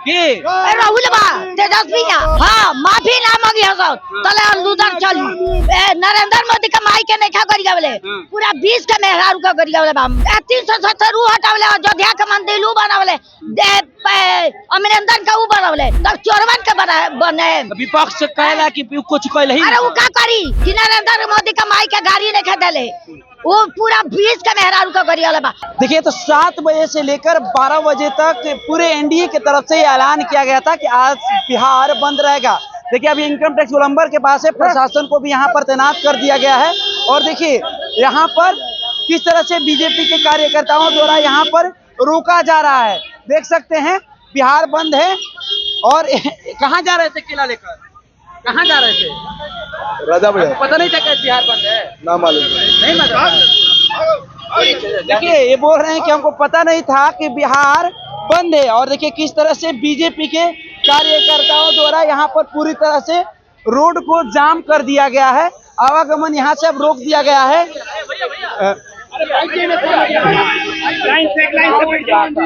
राहुल बा तेजस्वी हाँ माफी ना मांगी हसन तले लूदर चली नरेंद्र मोदी का माई के नहीं करी गवले पूरा 20 के मेहरारू का करी गवले बा 370 हटावले अयोध्या के मंदिर उ बनावले अमरिंदर का उ बनावले तब चोरवन के बने विपक्ष कहला कि कुछ कहले अरे वो का करी कि नरेंद्र मोदी का माई के गाड़ी नहीं खदेले वो पूरा 20 का मेहरारू का करी वाला बा। देखिए तो 7 बजे से लेकर 12 बजे तक पूरे एनडीए की तरफ से ऐलान किया गया था कि आज बिहार बंद रहेगा। देखिए अभी इनकम टैक्स गोलंबर के पास है, प्रशासन को भी यहाँ पर तैनात कर दिया गया है और देखिए यहाँ पर किस तरह से बीजेपी के कार्यकर्ताओं द्वारा यहाँ पर रोका जा रहा है। देख सकते हैं बिहार बंद है और कहाँ जा रहे थे किला लेकर, कहाँ जा रहे थे? राजा भैया पता नहीं था कि बिहार बंद है, ना मालूम नहीं मालूम। देखिए ये बोल रहे हैं कि हमको पता नहीं था कि बिहार बंद है और देखिए किस तरह से बीजेपी के कार्यकर्ताओं द्वारा यहाँ पर पूरी तरह से रोड को जाम कर दिया गया है, आवागमन यहाँ से अब रोक दिया गया है।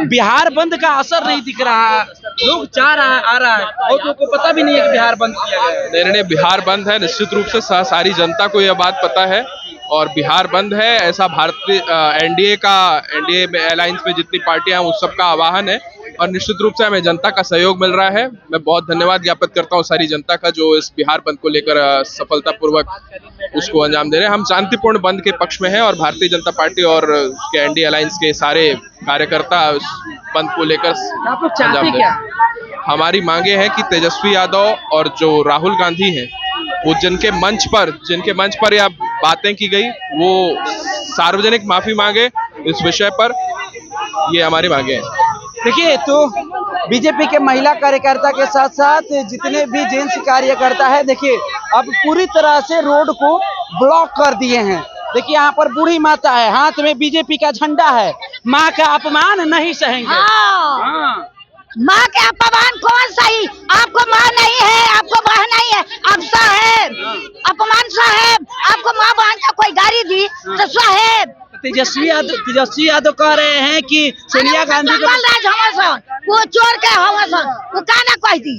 बिहार बंद का असर नहीं दिख रहा है, लोग जा रहा है आ रहा है और लोगों को पता भी नहीं है कि बिहार बंद किया गया है। नहीं, बिहार बंद है, निश्चित रूप से सारी जनता को यह बात पता है और बिहार बंद है ऐसा भारतीय एनडीए अलायंस में जितनी पार्टियां हैं उस सबका आह्वान है और निश्चित रूप से हमें जनता का सहयोग मिल रहा है। मैं बहुत धन्यवाद ज्ञापित करता हूं सारी जनता का जो इस बिहार बंद को लेकर सफलतापूर्वक उसको अंजाम दे रहे हैं। हम शांतिपूर्ण बंद के पक्ष में हैं और भारतीय जनता पार्टी और के एनडीए अलायंस के सारे कार्यकर्ता उस बंद को लेकर अंजाम दे रहे हैं। हमारी मांगे हैं कि तेजस्वी यादव और जो राहुल गांधी हैं वो जिनके मंच पर यह बातें की गई वो सार्वजनिक माफी मांगे इस विषय पर, ये हमारी मांगे हैं। देखिए तो बीजेपी के महिला कार्यकर्ता के साथ साथ जितने भी जेंट्स कार्यकर्ता है देखिए अब पूरी तरह से रोड को ब्लॉक कर दिए हैं। देखिए यहाँ पर बूढ़ी माता है, हाथ में बीजेपी का झंडा है, माँ का अपमान नहीं सहेंगे। हाँ। माँ के अपमान कौन सही? आपको माँ नहीं है, आपको बहन नहीं है, आप साहेब अपमान साहेब आपको माँ बहन का कोई गाड़ी दी तो साहेब। तेजस्वी यादव कह रहे हैं कि सोनिया गांधी वो चोर के हवसन वो का ना कह दी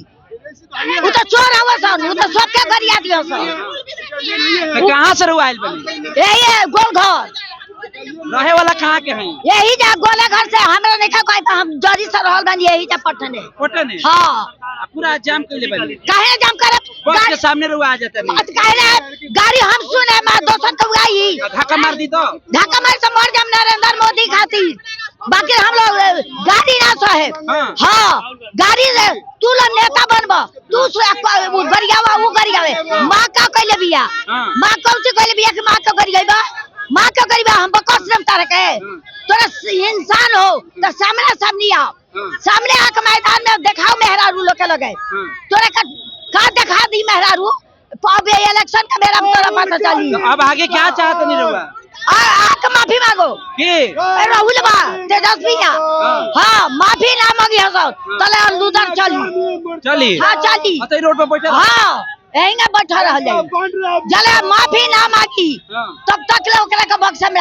वो तो चोर हवसन वो तो सबके गरिया दियो सन। कहाँ से रुआइल बनी? यही गोलघर रहे वाला कहाँ के हैं? यही जा गोले घर से हमरा नहीं का हम जरी से रहल बनी यही जा पटने। हाँ पूरा जाम कर ले बनी। काहे जाम करे? बस के सामने रुआ जाता नहीं। काहे गाड़ी हम सुने मैं दोसर को गाई धक्का मार दी तो धक्का मार से मर जाम नरेंद्र मोदी खातिर। बाकी हम लोग गाड़ी ना साहेब। हाँ गाड़ी से तू लोग नेता बनबा तू गरियावा वो गरियावे माँ का कहले बिया माँ कौन सी कहले बिया कि माँ का करी गई बा माँ का करी बा हम बकवास न तार के तोरा इंसान हो तो सामने आओ सामने आके मैदान में दिखाओ मेहरारू लोग के लगे तोरा का दिखा दी मेहरारू अब इलेक्शन का मेरा तोरा पता चली। अब आगे क्या चाहते नहीं रहुआ? आके माफी मांगो राहुल बा तेजस्वी हाँ माफी ना मांगी हसन तले लूदर चली हाँ चली रोड पर बैठे हाँ यही बैठा रह जले माफी ना मांगी तब तक ओकरा के बक्सा में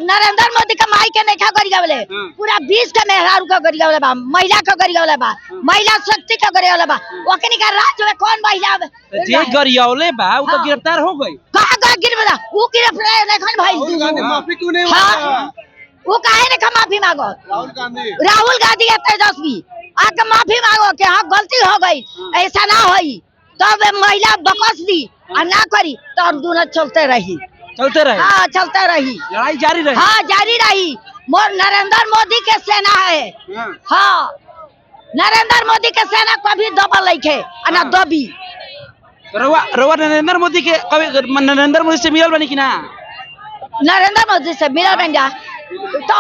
नरेंद्र मोदी का माई के नहीं करी गवले पूरा 20 के मेहरारू का करी गवले बा महिला का करी गवले बा महिला शक्ति का करी गवले बा ओकनी का राज्य में कौन महिला जे गरियावले बा वो तो गिरफ्तार हो गई। कहां गिरफ्तार वो गिरफ्तार नहीं खन भाई माफी क्यों नहीं हां वो काहे ने माफी मांगो? राहुल गांधी तेजस्वी आके माफी मांगो कि हाँ गलती हो गई ऐसा ना होई तब महिला बकस दी और ना करी तो हम दोनों चलते रही हाँ चलते रही लड़ाई जारी रही। हाँ जारी रही। नरेंद्र मोदी के सेना है हाँ नरेंद्र मोदी के सेना कभी दबल नहीं है ना दबी। रवा नरेंद्र मोदी के नरेंद्र मोदी से मिलल बनी कि ना? नरेंद्र मोदी से मिलल बन जा तो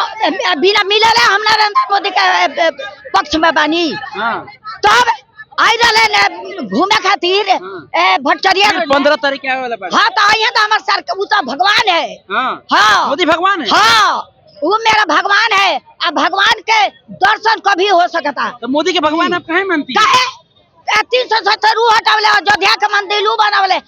बिना मिलल हम नरेंद्र मोदी के पक्ष में बनी तब आई रहे घूमे खातिर भट्टरिया 15 तारीख आवे वाला बा। हाँ तो आई है तो हमारे सर वो तो भगवान है। हाँ मोदी भगवान है। हाँ वो मेरा भगवान है अब भगवान के दर्शन कभी हो सकता तो मोदी के भगवान आप कहे मानती? काहे 370 हटावले अयोध्या के मंदिर उ बनावले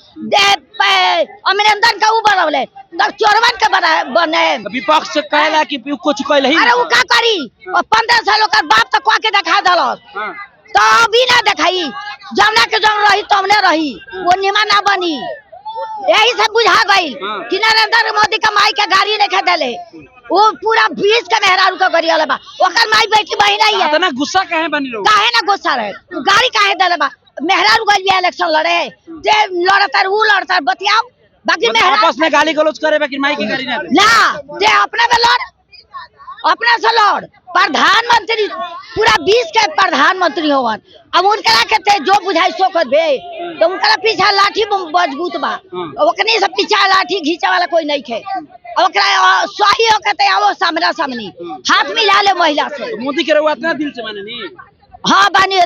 अमरिंदर का उ बनावले चोरवन के बने। विपक्ष कहला कि कुछ कहले ही। अरे वो का करी 15 साल का बाप तो के दिखा दलस तो अभी ना दिखाई जमना के जम रही तमने रही वो निमा ना बनी। यही सब बुझा गई कि नरेंद्र मोदी का माई के गाड़ी नहीं खेदले वो पूरा 20 के मेहरारू का गाड़ी वाला बा ओकर माई बेटी बहिन ही है। इतना गुस्सा काहे बनी लोग? काहे ना गुस्सा रहे गाड़ी काहे देले बा मेहरारू गइल बिया इलेक्शन लड़े जे लड़तर वो लड़तर बतियाओ बाकी मतलब मेहरारू आपस में गाली गलौज करे बाकी माई की गाड़ी ना दे। ना जे अपने में लड़ अपने से लड़ प्रधानमंत्री पूरा 20 के प्रधानमंत्री होवन अब उनकरा के ते जो बुझाई सो कर बे तो उनकरा पीछे लाठी मजबूत बा ओकनी से पीछे लाठी घींचे वाला कोई नहीं खे ओकरा सही हो के ते आओ सामना सामनी हाथ मिला ले महिला से। मोदी के रहुआ इतना दिल से माने नहीं? हाँ बानी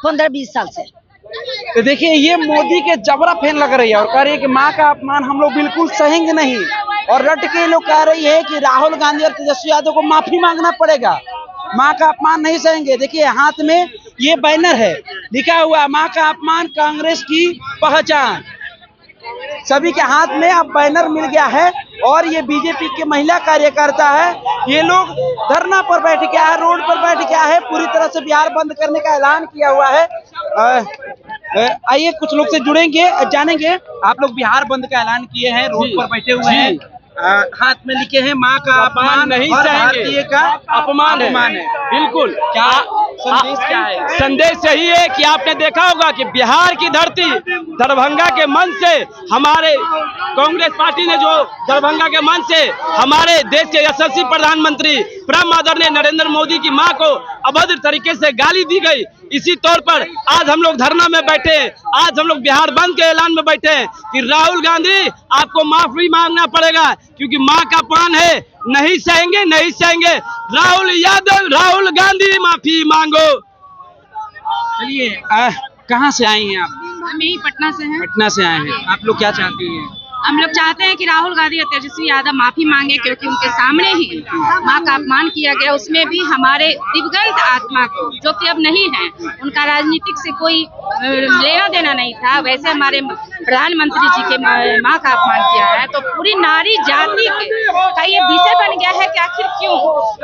15-20 साल से। तो देखिए ये मोदी के जबरा फैन लग रही है और कह रही है कि माँ का अपमान हम लोग बिल्कुल सहेंगे नहीं और रट के लोग कह रही है कि राहुल गांधी और तेजस्वी यादव को माफी मांगना पड़ेगा, माँ का अपमान नहीं सहेंगे। देखिए हाथ में ये बैनर है लिखा हुआ माँ का अपमान कांग्रेस की पहचान। सभी के हाथ में अब बैनर मिल गया है और ये बीजेपी के महिला कार्यकर्ता है ये लोग धरना पर बैठ गया है, रोड पर बैठ गया है, पूरी तरह से बिहार बंद करने का ऐलान किया हुआ है। आइए कुछ लोग से जुड़ेंगे जानेंगे। आप लोग बिहार बंद का ऐलान किए हैं, रोड पर बैठे हुए हैं, हाथ में लिखे हैं माँ का अपमान नहीं सहेंगे का अपमान है। बिल्कुल क्या संदेश क्या है? संदेश यही है कि आपने देखा होगा कि बिहार की धरती दरभंगा के मन से हमारे कांग्रेस पार्टी ने जो दरभंगा के मन से हमारे देश के यशस्वी प्रधानमंत्री परम आदरणीय नरेंद्र मोदी की मां को अभद्र तरीके से गाली दी गई। इसी तौर पर आज हम लोग धरना में बैठे, आज हम लोग बिहार बंद के ऐलान में बैठे कि राहुल गांधी आपको माफी मांगना पड़ेगा क्योंकि मां का अपमान है, नहीं सहेंगे नहीं सहेंगे। राहुल यादव राहुल गांधी माफी मांगो। चलिए कहाँ से आई हैं आप? हम यही पटना से हैं। पटना से आए हैं। आप लोग क्या चाहती हैं? हम लोग चाहते हैं कि राहुल गांधी और तेजस्वी यादव माफी मांगे क्योंकि उनके सामने ही मां का अपमान किया गया, उसमें भी हमारे दिवंगत आत्मा को जो कि अब नहीं है, उनका राजनीतिक से कोई लेना देना नहीं था, वैसे हमारे प्रधानमंत्री जी के मां का अपमान किया है तो पूरी नारी जाति का ये विषय बन गया है कि आखिर क्यों,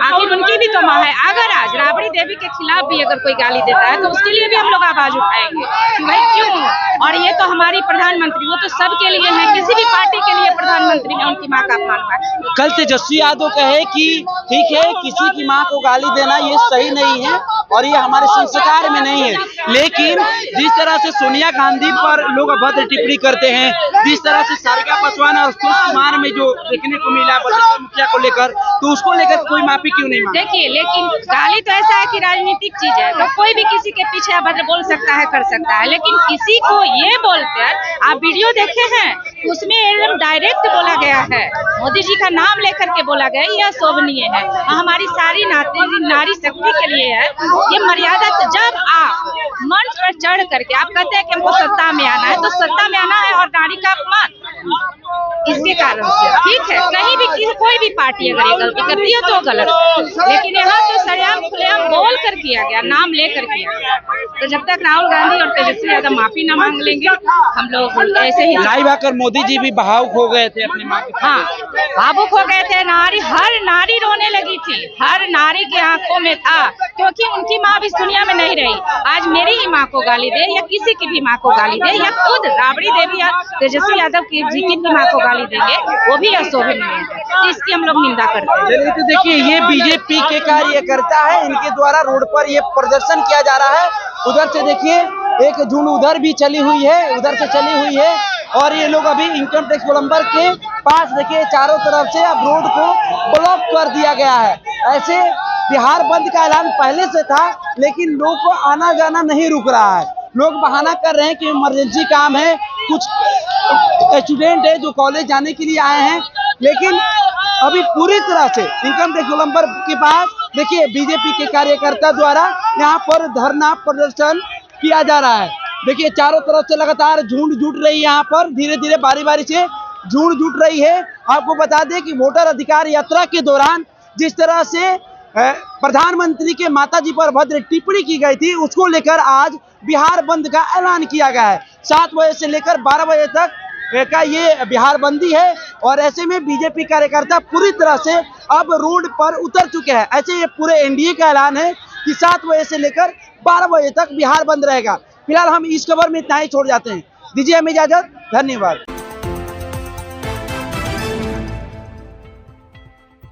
आखिर उनकी भी तो मां है। अगर आज राबड़ी देवी के खिलाफ भी अगर कोई गाली देता है तो उसके लिए भी हम लोग आवाज उठाएंगे कि भाई क्यों। और ये तो हमारी प्रधानमंत्री वो तो सबके लिए है, किसी भी पार्टी के लिए प्रधानमंत्री है, उनकी मां का अपमान हुआ। कल तेजस्वी यादव कहे कि ठीक है किसी की मां को गाली देना ये सही नहीं है और ये हमारे संस्कार में नहीं है, लेकिन जिस तरह से सोनिया गांधी पर लोग अभद्र टिप्पणी करते हैं, जिस तरह से सारिका पासवान और सुशील कुमार में जो देखने को मिला बलदेव मुखिया को लेकर, तो उसको लेकर कोई माफी क्यों नहीं मांगी? देखिए लेकिन गाली तो ऐसा है कि राजनीतिक चीज है तो कोई भी किसी के पीछे अभद्र बोल सकता है, कर सकता है, लेकिन किसी को ये बोलकर आप वीडियो देखे हैं उसमें एकदम डायरेक्ट बोला गया है, मोदी जी का नाम लेकर के बोला गया, यह शोभनीय है, हमारी सारी नारी शक्ति के लिए है ये मर्यादा। जब आप मंच पर चढ़ करके आप कहते हैं कि हमको सत्ता में आना है तो सत्ता में आना है और नारी का अपमान इसके कारण से ठीक है, कहीं भी कोई भी पार्टी अगर ये गलती करती है तो गलत, लेकिन यहाँ तो सरेआम खुलेआम बोल कर किया गया, नाम लेकर किया गया। तो जब तक राहुल गांधी और तेजस्वी यादव माफी न मांग लेंगे हम लोग ऐसे ही लाइव आकर मोदी जी भी भावुक हो गए थे अपनी मां के। हाँ भावुक हो गए थे, हर नारी रोने लगी थी, हर नारी के आंखों में था क्योंकि उनकी माँ भी इस दुनिया में नहीं रही। आज मेरी ही माँ को गाली दे या किसी की भी माँ को गाली दे या खुद राबड़ी देवी या तेजस्वी यादव की जी की माँ को गाली देंगे वो भी अशोभनीय है, तो इसकी हम लोग निंदा करते हैं। चलिए तो देखिए ये बीजेपी के कार्यकर्ता है, इनके द्वारा रोड पर ये प्रदर्शन किया जा रहा है। उधर से देखिए एक झुंड उधर भी चली हुई है, उधर से चली हुई है और ये लोग अभी इनकम टैक्स गोलंबर के पास देखिए चारों तरफ से अब रोड को ब्लॉक कर दिया गया है। ऐसे बिहार बंद का ऐलान पहले से था लेकिन लोग को आना जाना नहीं रुक रहा है, लोग बहाना कर रहे हैं कि इमरजेंसी काम है, कुछ स्टूडेंट है जो कॉलेज जाने के लिए आए हैं, लेकिन अभी पूरी तरह से इनकम टैक्स गोलंबर के पास देखिए बीजेपी के कार्यकर्ता द्वारा यहाँ पर धरना प्रदर्शन किया जा रहा है। देखिए चारों तरफ से लगातार झुंड जुट रही है, यहाँ पर धीरे धीरे बारी बारी से झुंड जुट रही है। आपको बता दें कि वोटर अधिकार यात्रा के दौरान जिस तरह से प्रधानमंत्री के माताजी पर भद्र टिप्पणी की गई थी उसको लेकर आज बिहार बंद का ऐलान किया गया है। 7 बजे से लेकर 12 बजे तक का ये बिहार बंदी है और ऐसे में बीजेपी कार्यकर्ता पूरी तरह से अब रोड पर उतर चुके हैं। ऐसे ये पूरे एनडीए का ऐलान है कि 7 बजे से लेकर 12 बजे तक बिहार बंद रहेगा। फिलहाल हम इस खबर में इतना ही छोड़ जाते हैं। दीजिए हमें इजाजत, धन्यवाद।